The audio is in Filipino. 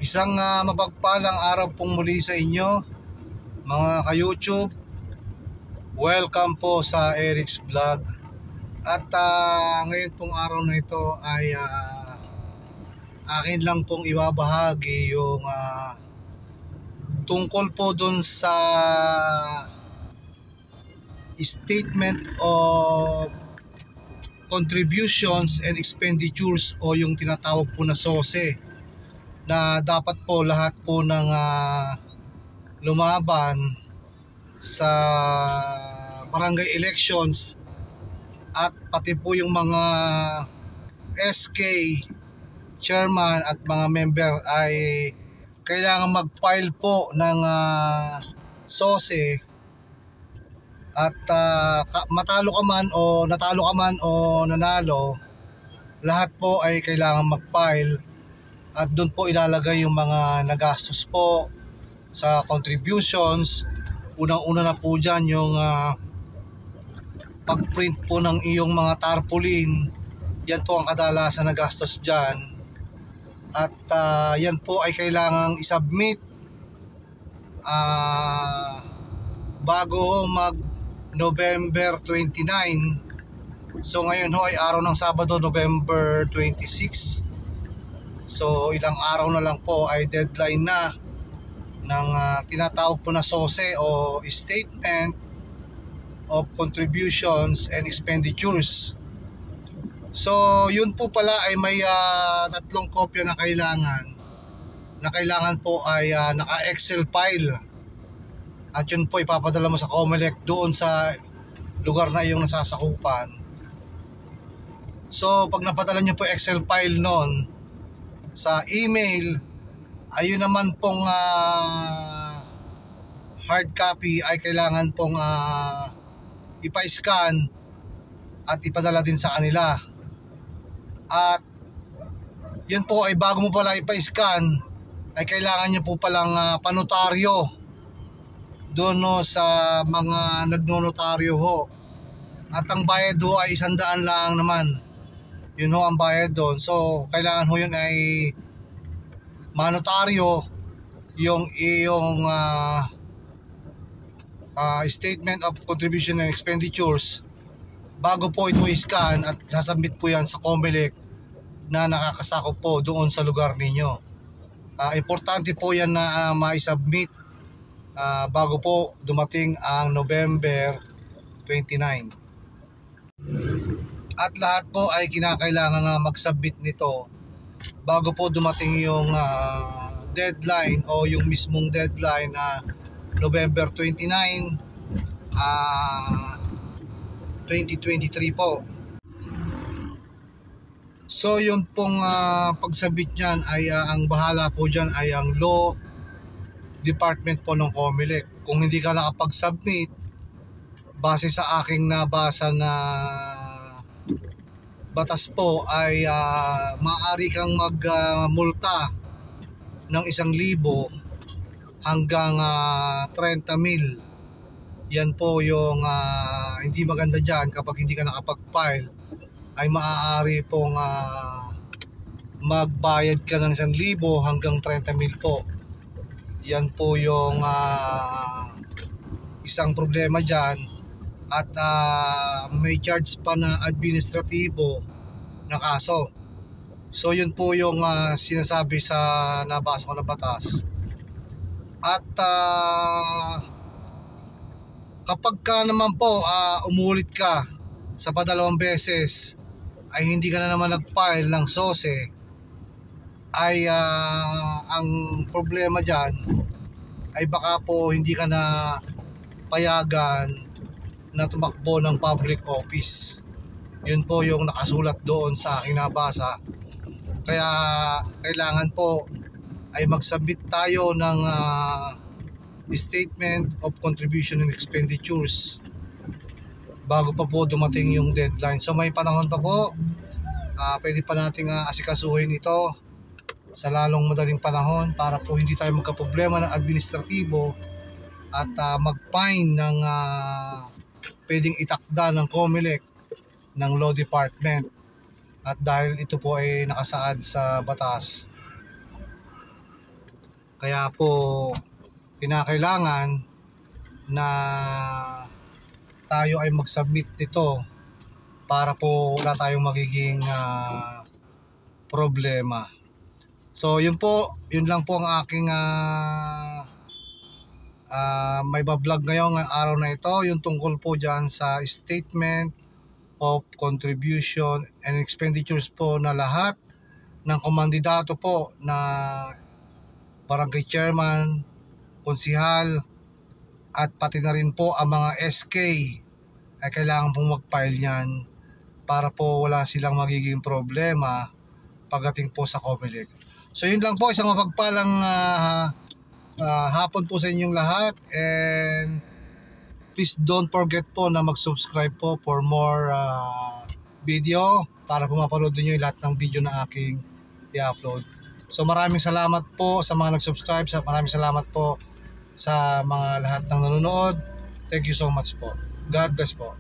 Isang mapagpalang araw pong muli sa inyo mga ka-YouTube. Welcome po sa Eric's Vlog. At ngayon pong araw na ito ay akin lang pong ibabahagi yung tungkol po dun sa statement of contributions and expenditures o yung tinatawag po na SOSE, na dapat po lahat po ng lumaban sa barangay elections at pati po yung mga SK chairman at mga member ay kailangan mag-file po ng SOSE. At matalo ka man o natalo ka man o nanalo, lahat po ay kailangan mag-file. At doon po ilalagay yung mga nagastos po sa contributions. Unang-una na po dyan yung pag-print po ng iyong mga tarpaulin. Yan po ang kadalasan na gastos dyan. At yan po ay kailangang isubmit bago mag November 29. So ngayon ho ay araw ng Sabado, November 26. So ilang araw na lang po ay deadline na ng tinatawag po na SOSE o Statement of Contributions and Expenditures. So yun po pala ay may tatlong kopya na kailangan. Na kailangan po ay naka-Excel file. At yun po ipapadala mo sa COMELEC doon sa lugar na iyong nasasakupan. So pag napadala niyo po Excel file noon sa email, ayun naman pong hard copy ay kailangan pong ipa-scan at ipadala din sa kanila. At yun po ay bago mo pala ipa-scan ay kailangan nyo po palang panotaryo doon no, sa mga nagnonotaryo ho. At ang bayad ho ay 100 lang naman. Yun ho ang bayad doon. So kailangan ho yun ay manotaryo yung iyong statement of contribution and expenditures bago po ito i-scan at sasubmit po yan sa COMELEC na nakakasakop po doon sa lugar ninyo. Importante po yan na ma-submit bago po dumating ang November 29. At lahat po ay kinakailangan mag-submit nito bago po dumating yung deadline o yung mismong deadline na November 29, 2023 po. So yung pong pag-submit niyan ay ang bahala po dyan ay ang law department po ng COMELEC. Kung hindi ka nakapag-submit, base sa aking nabasa na batas po ay maaari kang magmulta ng 1,000 hanggang 30,000. Yan po yung hindi maganda dyan. Kapag hindi ka nakapag-file ay maaari pong magbayad ka ng 1,000 hanggang 30,000 po. Yan po yung isang problema dyan. At may charge pa na administratibo na kaso. So yun po yung sinasabi sa nabasa ko na batas. At kapag ka naman po umulit ka sa padalawang beses ay hindi ka na naman nag-file ng SOSE, ay ang problema dyan ay baka po hindi ka na payagan na tumakbo ng public office. Yun po yung nakasulat doon sa aking nabasa. Kaya kailangan po ay mag-submit tayo ng statement of contribution and expenditures bago pa po dumating yung deadline. So may panahon pa po. Pwede pa nating asikasuhin ito sa lalong madaling panahon para po hindi tayo magkaproblema ng administratibo at mag-fine ng pwedeng itakda ng COMELEC ng Law Department. At dahil ito po ay nakasaad sa batas, Kaya po kinakailangan na tayo ay mag-submit nito para po wala tayong magiging problema. So yun lang po ang aking may bablog ngayong araw na ito, yung tungkol po dyan sa statement of contribution and expenditures po na lahat ng kumandidato po na barangay chairman, konsihal, at pati na rin po ang mga SK ay kailangan pong mag-file yan para po wala silang magiging problema pagdating po sa COMELEC. So yun lang po, isang mapagpalang hapon po sa inyong lahat, and please don't forget po na mag-subscribe po for more video para po mapanood niyo yung lahat ng video na aking i-upload. So maraming salamat po sa mga nag-subscribe, maraming salamat po sa mga lahat ng nanonood. Thank you so much po. God bless po.